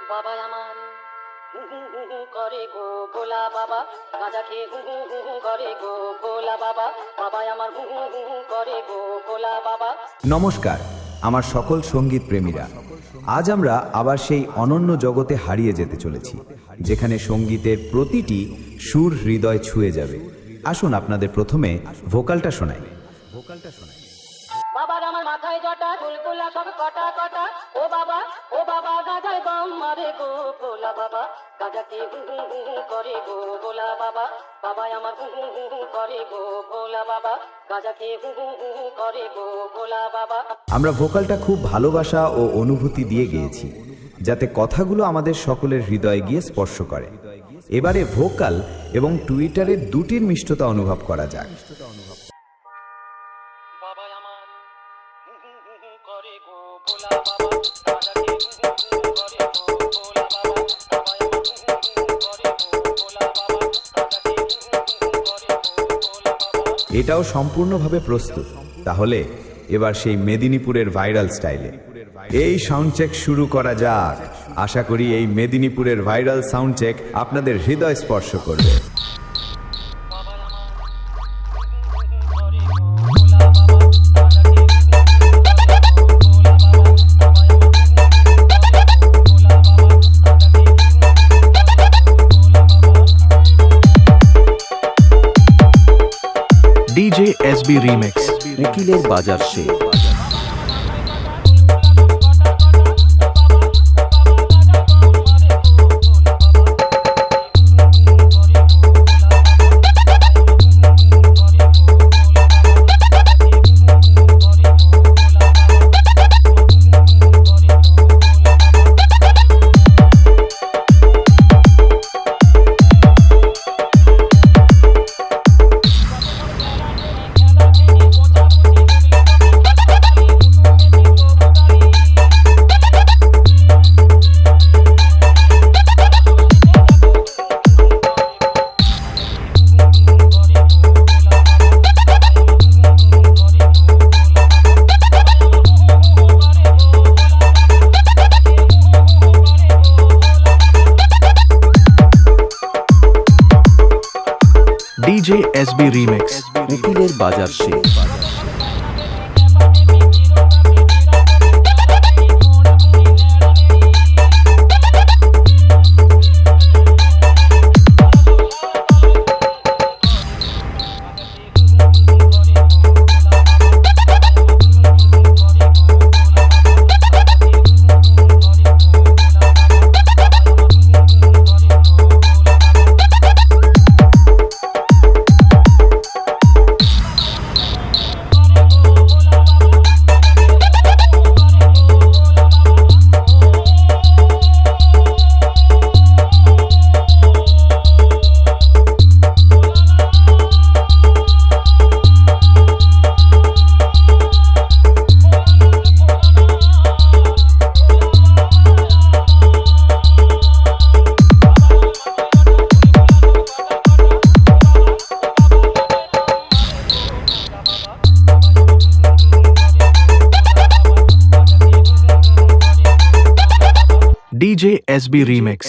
বাবা আমার হু হু হু হু করে গো গোলা বাবা, গাঁজা খেয়ে হু হু হু হু করে গো গোলা বাবা, বাবা আমার হু হু হু হু করে গো গোলা বাবা। নমস্কার আমার সকল সঙ্গীত প্রেমীরা, আজ আমরা আবার সেই অনন্য জগতে হারিয়ে যেতে চলেছি যেখানে সঙ্গীতের প্রতিটি সুর হৃদয় ছুঁয়ে যাবে। আসুন আপনাদের প্রথমে ভোকালটা শোনাই। বাবার আমার মাথায় জটা চুলকুলা সব কটা কটা, ও বাবা গাঁজায় দম মারে গো গোলা বাবা, গাঁজা খেয়ে হু হু হু হু করে গো গোলা বাবা, বাবা আমার হু হু হু হু করে গো গোলা বাবা, গাঁজা খেয়ে হু হু হু হু করে গো গোলা বাবা। আমরা ভোকালটা খুব ভালোবাসা ও অনুভূতি দিয়ে গেয়েছি যাতে কথাগুলো আমাদের সকলের হৃদয়ে গিয়ে স্পর্শ করে। এবারে ভোকাল এবং টুইটারের দুটির মিষ্টতা অনুভব করা যাক। বাবা আমার হু হু হু হু করে গো গোলা বাবা, গাঁজা খেয়ে হু হু হু হু করে গো গোলা বাবা, বাবা আমার হু হু হু হু করে গো গোলা বাবা, গাঁজা খেয়ে হু হু হু হু করে গো গোলা বাবা। এটাও সম্পূর্ণভাবে প্রস্তুত। তাহলে এবার সেই মেদিনীপুরের ভাইরাল স্টাইলে এই সাউন্ড চেক শুরু করা যাক। আশা করি এই মেদিনীপুরের ভাইরাল সাউন্ড চেক আপনাদের হৃদয় স্পর্শ করবে। DJ SB Remix উকিলের বাজার সে। DJ SB Remix উকিলের বাজার সে। DJ SB Remix